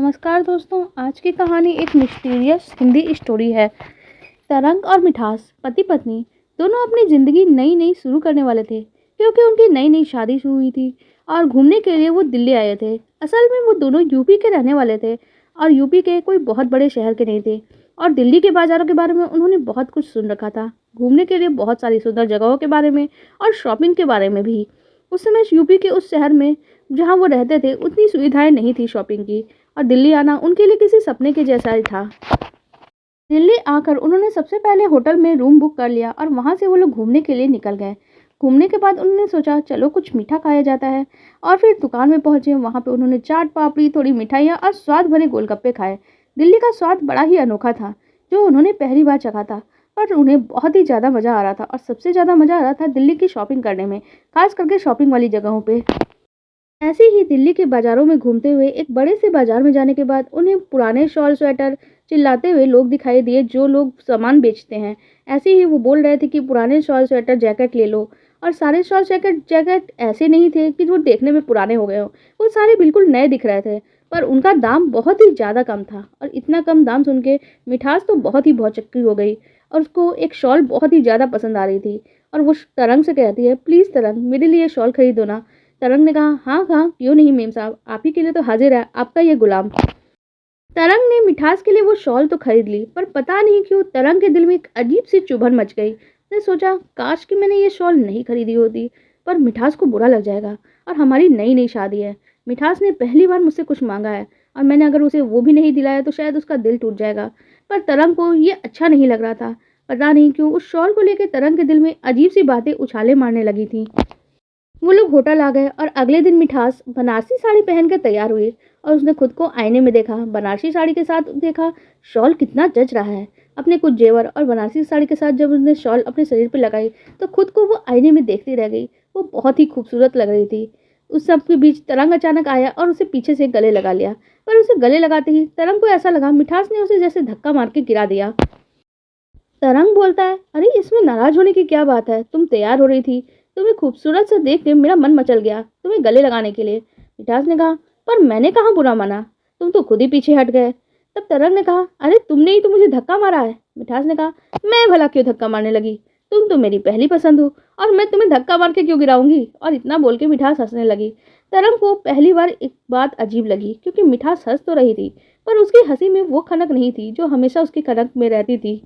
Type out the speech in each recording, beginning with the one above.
नमस्कार दोस्तों, आज की कहानी एक मिस्टीरियस हिंदी स्टोरी है। तरंग और मिठास पति पत्नी दोनों अपनी ज़िंदगी नई नई शुरू करने वाले थे, क्योंकि उनकी नई नई शादी शुरू हुई थी और घूमने के लिए वो दिल्ली आए थे। असल में वो दोनों यूपी के रहने वाले थे और यूपी के कोई बहुत बड़े शहर के नहीं थे। और दिल्ली के बाज़ारों के बारे में उन्होंने बहुत कुछ सुन रखा था, घूमने के लिए बहुत सारी सुंदर जगहों के बारे में और शॉपिंग के बारे में भी। उस समय यूपी के उस शहर में जहाँ वो रहते थे उतनी सुविधाएं नहीं थी शॉपिंग की, और दिल्ली आना उनके लिए किसी सपने के जैसा ही था। दिल्ली आकर उन्होंने सबसे पहले होटल में रूम बुक कर लिया और वहाँ से वो लोग घूमने के लिए निकल गए। घूमने के बाद उन्होंने सोचा चलो कुछ मीठा खाया जाता है, और फिर दुकान में पहुंचे। वहाँ पे उन्होंने चाट पापड़ी, थोड़ी मिठाइयाँ और स्वाद भरे गोलगप्पे खाए। दिल्ली का स्वाद बड़ा ही अनोखा था, जो उन्होंने पहली बार चखा था, पर उन्हें बहुत ही ज़्यादा मज़ा आ रहा था। और सबसे ज़्यादा मज़ा आ रहा था दिल्ली की शॉपिंग करने में, खास करके शॉपिंग वाली जगहों पे। ऐसे ही दिल्ली के बाजारों में घूमते हुए एक बड़े से बाजार में जाने के बाद उन्हें पुराने शॉल स्वेटर चिल्लाते हुए लोग दिखाई दिए, जो लोग सामान बेचते हैं। ऐसे ही वो बोल रहे थे कि पुराने शॉल स्वेटर जैकेट ले लो। और सारे शॉल जैकेट ऐसे नहीं थे कि वो देखने में पुराने हो गए हो, वो सारे बिल्कुल नए दिख रहे थे, पर उनका दाम बहुत ही ज़्यादा कम था। और इतना कम दाम सुन के मिठास तो बहुत ही भौचक्की हो गई, और उसको एक शॉल बहुत ही ज़्यादा पसंद आ रही थी। और वो तरंग से कहती है, प्लीज़ तरंग, मेरे लिए शॉल खरीदो ना। तरंग ने कहा, हाँ हाँ क्यों नहीं मेम साहब, आप ही के लिए तो हाजिर है आपका ये गुलाम। तरंग ने मिठास के लिए वो शॉल तो खरीद ली, पर पता नहीं क्यों तरंग के दिल में एक अजीब सी चुभन मच गई। उसने सोचा काश कि मैंने ये शॉल नहीं खरीदी होती, पर मिठास को बुरा लग जाएगा, और हमारी नई नई शादी है। मिठास ने पहली बार मुझसे कुछ मांगा है, और मैंने अगर उसे वो भी नहीं दिलाया तो शायद उसका दिल टूट जाएगा। पर तरंग को ये अच्छा नहीं लग रहा था। पता नहीं क्यों उस शॉल को लेकर तरंग के दिल में अजीब सी बातें उछाले मारने लगी थी। वो लोग होटल आ गए, और अगले दिन मिठास बनारसी साड़ी पहन कर तैयार हुई, और उसने खुद को आईने में देखा। बनारसी साड़ी के साथ देखा शॉल कितना जच रहा है, अपने कुछ जेवर और बनारसी साड़ी के साथ जब उसने शॉल अपने शरीर पर लगाई तो खुद को वो आईने में देखती रह गई। वो बहुत ही खूबसूरत लग रही थी। उस सब के बीच तरंग अचानक आया और उसे पीछे से गले लगा लिया, पर उसे गले लगाते ही तरंग को ऐसा लगा मिठास ने उसे जैसे धक्का मार के गिरा दिया। तरंग बोलता है, अरे इसमें नाराज होने की क्या बात है, तुम तैयार हो रही थी, तुम्हें खूबसूरत से देख के मेरा मन मचल गया तुम्हें गले लगाने के लिए। मिठास ने कहा, पर मैंने कहाँ बुरा माना, तुम तो खुद ही पीछे हट गए। तब तरंग ने कहा, अरे तुमने ही तो मुझे धक्का मारा है। मिठास ने कहा, मैं भला क्यों धक्का मारने लगी, तुम तो मेरी पहली पसंद हो, और मैं तुम्हें धक्का मार के क्यों गिराऊंगी। और इतना बोल के मिठास हंसने लगी। तरंग को पहली बार एक बात अजीब लगी, क्योंकि मिठास हंस तो रही थी, पर उसकी हंसी में वो खनक नहीं थी जो हमेशा उसकी खनक में रहती थी,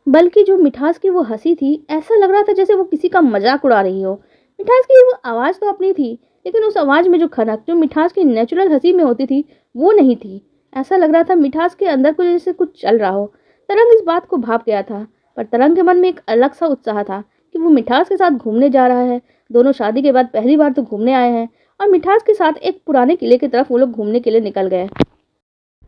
बल्कि जो मिठास की वो हंसी थी, ऐसा लग रहा था जैसे वो किसी का मजाक उड़ा रही हो। मिठास की वो आवाज़ तो अपनी थी, लेकिन उस आवाज़ में जो खनक जो मिठास की नेचुरल हंसी में होती थी वो नहीं थी। ऐसा लग रहा था मिठास के अंदर को जैसे कुछ चल रहा हो। तरंग इस बात को भाप गया था, पर तरंग के मन में एक अलग सा उत्साह था कि वो मिठास के साथ घूमने जा रहा है। दोनों शादी के बाद पहली बार तो घूमने आए हैं, और मिठास के साथ एक पुराने किले की तरफ वो लोग घूमने के लिए निकल गए।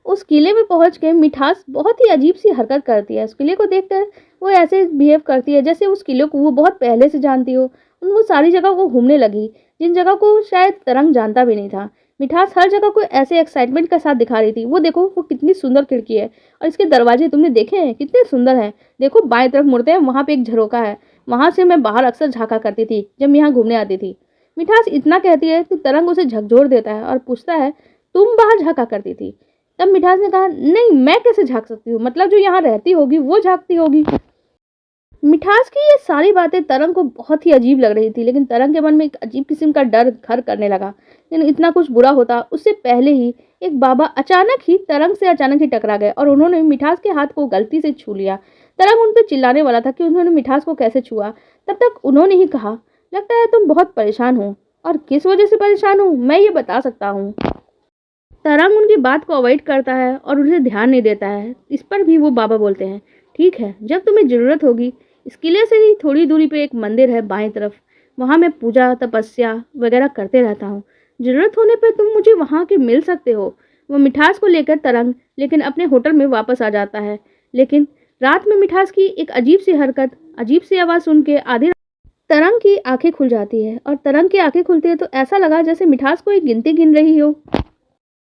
उस किले में पहुंच के मिठास बहुत ही अजीब सी हरकत करती है। उस किले को देखकर वो ऐसे बिहेव करती है जैसे उस किले को वो बहुत पहले से जानती हो। वो सारी जगह को घूमने लगी, जिन जगह को शायद तरंग जानता भी नहीं था। मिठास हर जगह को ऐसे एक्साइटमेंट के साथ दिखा रही थी। वो देखो वो कितनी सुंदर खिड़की है, और इसके दरवाजे तुमने देखे हैं कितने सुंदर हैं। देखो बाएं तरफ मुड़ते हैं, वहाँ पे एक झरोका है, वहाँ से मैं बाहर अक्सर झाँका करती थी जब मैं यहाँ घूमने आती थी। मिठास इतना कहती है तो तरंग उसे झकझोर देता है और पूछता है, तुम बाहर झाँका करती थी। तब मिठास ने कहा, नहीं मैं कैसे झाँक सकती हूँ, मतलब जो यहाँ रहती होगी वो झाँकती होगी। मिठास की ये सारी बातें तरंग को बहुत ही अजीब लग रही थी, लेकिन तरंग के मन में एक अजीब किस्म का डर घर करने लगा। लेकिन इतना कुछ बुरा होता उससे पहले ही एक बाबा तरंग से अचानक ही टकरा गए, और उन्होंने मिठास के हाथ को गलती से छू लिया। तरंग उन पर चिल्लाने वाला था कि उन्होंने मिठास को कैसे छुआ, तब तक उन्होंने ही कहा, लगता है तुम बहुत परेशान हो, और किस वजह से परेशान हो मैं ये बता सकता हूँ। तरंग उनकी बात को अवॉइड करता है और उन्हें ध्यान नहीं देता है। इस पर भी वो बाबा बोलते हैं, ठीक है, जब तुम्हें ज़रूरत होगी, इस किले से ही थोड़ी दूरी पे एक मंदिर है बाएं तरफ, वहाँ मैं पूजा तपस्या वगैरह करते रहता हूँ। ज़रूरत होने पे तुम मुझे वहाँ के मिल सकते हो। वो मिठास को लेकर तरंग लेकिन अपने होटल में वापस आ जाता है। लेकिन रात में मिठास की एक अजीब सी हरकत, अजीब सी आवाज़ सुन के आधी तरंग की आंखें खुल जाती है, और तरंग की आंखें खुलती है तो ऐसा लगा जैसे मिठास को एक गिनती गिन रही हो।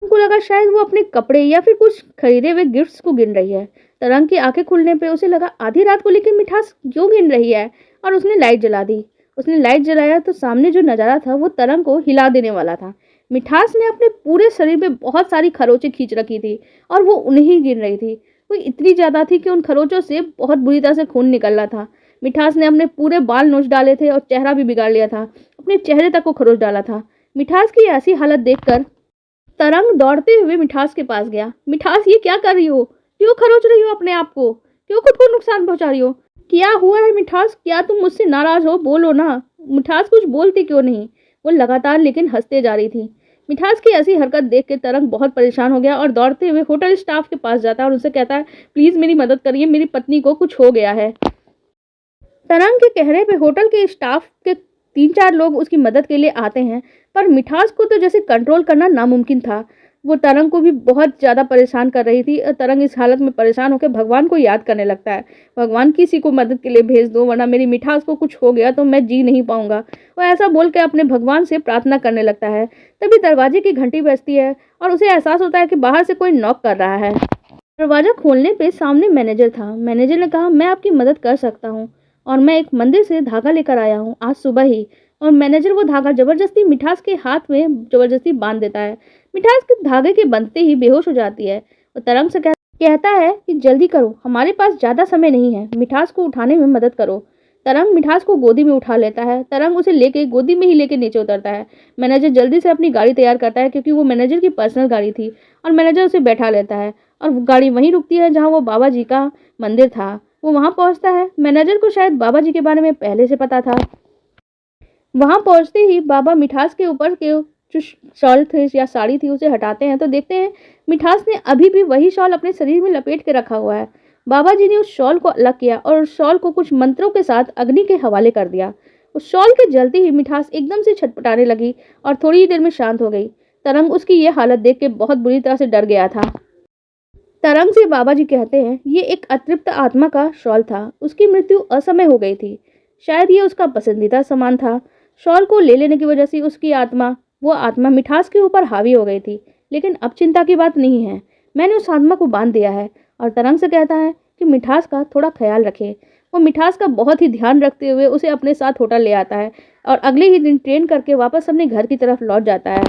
उनको लगा शायद वो अपने कपड़े या फिर कुछ खरीदे हुए गिफ्ट्स को गिन रही है। तरंग की आंखें खुलने पे उसे लगा आधी रात को लेकर मिठास क्यों गिन रही है, और उसने लाइट जला दी। उसने लाइट जलाया तो सामने जो नज़ारा था वो तरंग को हिला देने वाला था। मिठास ने अपने पूरे शरीर में बहुत सारी खरोंचें खींच रखी थी और वो उन्हें ही गिन रही थी। वो इतनी ज्यादा थी कि उन खरोंचों से बहुत बुरी तरह से खून निकल रहा था। मिठास ने अपने पूरे बाल नोच डाले थे और चेहरा भी बिगाड़ लिया था। अपने चेहरे तक को खरोच डाला था। मिठास की ऐसी हालत देखकर तरंग दौड़ते हुए मिठास के पास गया। मिठास, ये क्या कर रही हो? क्यों खरोच रही हो अपने आप को? क्यों खुद को नुकसान पहुंचा रही हो? क्या हुआ है मिठास? क्या तुम मुझसे नाराज हो? बोलो ना। मिठास कुछ बोलती क्यों नहीं? वो लगातार लेकिन हंसते जा रही थी। मिठास की ऐसी हरकत देख के तरंग बहुत परेशान हो गया और दौड़ते हुए होटल स्टाफ के पास जाता है और उनसे कहता है, प्लीज मेरी मदद करिए, मेरी पत्नी को कुछ हो गया है। तरंग के कहने पे होटल के स्टाफ के 3-4 लोग उसकी मदद के लिए आते हैं, पर मिठास को तो जैसे कंट्रोल करना नामुमकिन था। वो तरंग को भी बहुत ज़्यादा परेशान कर रही थी और तरंग इस हालत में परेशान होकर भगवान को याद करने लगता है। भगवान, किसी को मदद के लिए भेज दो, वरना मेरी मिठास को कुछ हो गया तो मैं जी नहीं पाऊंगा। वो ऐसा बोल के अपने भगवान से प्रार्थना करने लगता है। तभी दरवाजे की घंटी बजती है और उसे एहसास होता है कि बाहर से कोई नॉक कर रहा है। दरवाजा खोलने पे सामने मैनेजर था। मैनेजर ने कहा, मैं आपकी मदद कर सकता हूँ और मैं एक मंदिर से धागा लेकर आया हूँ आज सुबह ही। और मैनेजर वो धागा जबरदस्ती मिठास के हाथ में जबरदस्ती बांध देता है। मिठास के धागे के बंधते ही बेहोश हो जाती है और तरंग से कहता है कि जल्दी करो, हमारे पास ज्यादा समय नहीं है, मिठास को उठाने में मदद करो। तरंग मिठास को गोदी में उठा लेता है। तरंग उसे लेके गोदी में ही लेके नीचे उतरता है। मैनेजर जल्दी से अपनी गाड़ी तैयार करता है, क्योंकि वो मैनेजर की पर्सनल गाड़ी थी, और मैनेजर उसे बैठा लेता है और गाड़ी वहीं रुकती है जहाँ वो बाबा जी का मंदिर था। वो वहां पहुंचता है। मैनेजर को शायद बाबा जी के बारे में पहले से पता था। वहां पहुंचते ही बाबा मिठास के ऊपर के जो शॉल थे या साड़ी थी उसे हटाते हैं, तो देखते हैं मिठास ने अभी भी वही शॉल अपने शरीर में लपेट के रखा हुआ है। बाबा जी ने उस शॉल को अलग किया और उस शॉल को कुछ मंत्रों के साथ अग्नि के हवाले कर दिया। उस शॉल के जलते ही मिठास एकदम से छटपटाने लगी और थोड़ी ही देर में शांत हो गई। तरंग उसकी ये हालत देख के बहुत बुरी तरह से डर गया था। तरंग से बाबा जी कहते हैं, ये एक अतृप्त आत्मा का शॉल था, उसकी मृत्यु असमय हो गई थी, शायद ये उसका पसंदीदा सामान था। शॉल को ले लेने की वजह से उसकी वो आत्मा मिठास के ऊपर हावी हो गई थी, लेकिन अब चिंता की बात नहीं है, मैंने उस आत्मा को बांध दिया है। और तरंग से कहता है कि मिठास का थोड़ा ख्याल रखे। वो मिठास का बहुत ही ध्यान रखते हुए उसे अपने साथ होटल ले आता है और अगले ही दिन ट्रेन करके वापस अपने घर की तरफ लौट जाता है।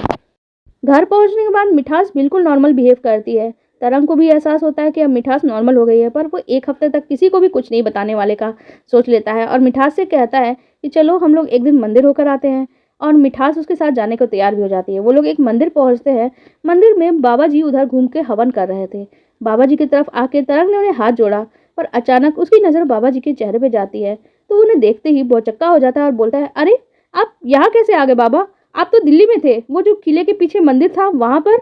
घर पहुंचने के बाद मिठास बिल्कुल नॉर्मल बिहेव करती है। तरंग को भी एहसास होता है कि अब मिठास नॉर्मल हो गई है, पर वो 1 हफ्ते तक किसी को भी कुछ नहीं बताने वाले का सोच लेता है और मिठास से कहता है कि चलो हम लोग एक दिन मंदिर होकर आते हैं। और मिठास उसके साथ जाने को तैयार भी हो जाती है। वो लोग एक मंदिर पहुंचते हैं। मंदिर में बाबा जी उधर घूम के हवन कर रहे थे। बाबा जी की तरफ आके तरंग ने उन्हें हाथ जोड़ा, पर अचानक उसकी नज़र बाबा जी के चेहरे पे जाती है, तो उन्हें देखते ही भौचक्का हो जाता है और बोलता है, अरे आप यहाँ कैसे आ गए बाबा? आप तो दिल्ली में थे, वो जो किले के पीछे मंदिर था वहां पर।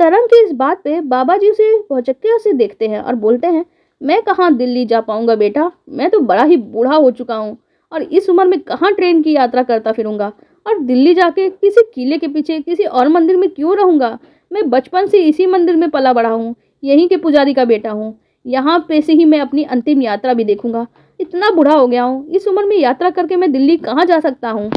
तरंग की इस बात पे बाबा जी उसे भौचक्के से देखते हैं और बोलते हैं, मैं कहाँ दिल्ली जा पाऊंगा बेटा, मैं तो बड़ा ही बूढ़ा हो चुका हूँ और इस उम्र में कहाँ ट्रेन की यात्रा करता फिरूंगा, और दिल्ली जाके किसी किले के पीछे किसी और मंदिर में क्यों रहूंगा। मैं बचपन से इसी मंदिर में पला बड़ा हूँ, यहीं के पुजारी का बेटा हूँ, यहाँ पे से ही मैं अपनी अंतिम यात्रा भी देखूंगा। इतना बूढ़ा हो गया हूँ, इस उम्र में यात्रा करके मैं दिल्ली कहाँ जा सकता हूँ।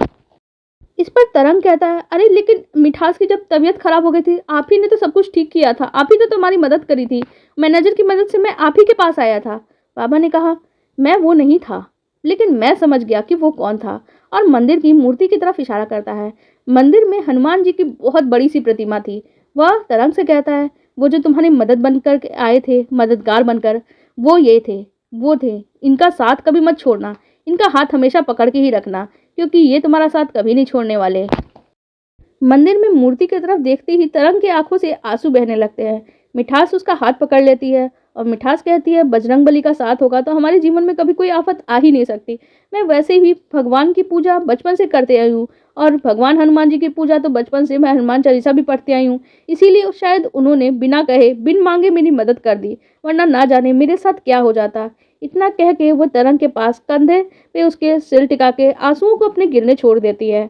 इस पर तरंग कहता है, अरे लेकिन मिठास की जब तबीयत खराब हो गई थी, आप ही ने तो सब कुछ ठीक किया था, आप ही ने तो तुम्हारी मदद करी थी, मैनेजर की मदद से मैं आप ही के पास आया था। बाबा ने कहा, मैं वो नहीं था, लेकिन मैं समझ गया कि वो कौन था, और मंदिर की मूर्ति की तरफ इशारा करता है। मंदिर में हनुमान जी की बहुत बड़ी सी प्रतिमा थी। वह तरंग से कहता है, वो जो तुम्हारी मदद बनकर आए थे, मददगार बनकर, वो ये थे, वो थे, इनका साथ कभी मत छोड़ना, इनका हाथ हमेशा पकड़ के ही रखना, क्योंकि ये तुम्हारा साथ कभी नहीं छोड़ने वाले। मंदिर में मूर्ति की तरफ देखते ही तरंग की आंखों से आंसू बहने लगते हैं। मिठास उसका हाथ पकड़ लेती है और मिठास कहती है, बजरंगबली का साथ होगा तो हमारे जीवन में कभी कोई आफत आ ही नहीं सकती। मैं वैसे भी भगवान की पूजा बचपन से करते आई हूँ, और भगवान हनुमान जी की पूजा तो बचपन से मैं हनुमान चालीसा भी पढ़ती आई हूँ, इसीलिए शायद उन्होंने बिना कहे बिन मांगे मेरी मदद कर दी, वरना ना जाने मेरे साथ क्या हो जाता। इतना कह के वो तरंग के पास कंधे पे उसके सिर टिका के आंसुओं को अपने गिरने छोड़ देती है।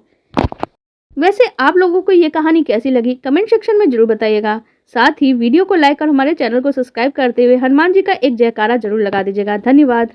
वैसे आप लोगों को ये कहानी कैसी लगी कमेंट सेक्शन में जरूर बताइएगा। साथ ही वीडियो को लाइक और हमारे चैनल को सब्सक्राइब करते हुए हनुमान जी का एक जयकारा जरूर लगा दीजिएगा। धन्यवाद।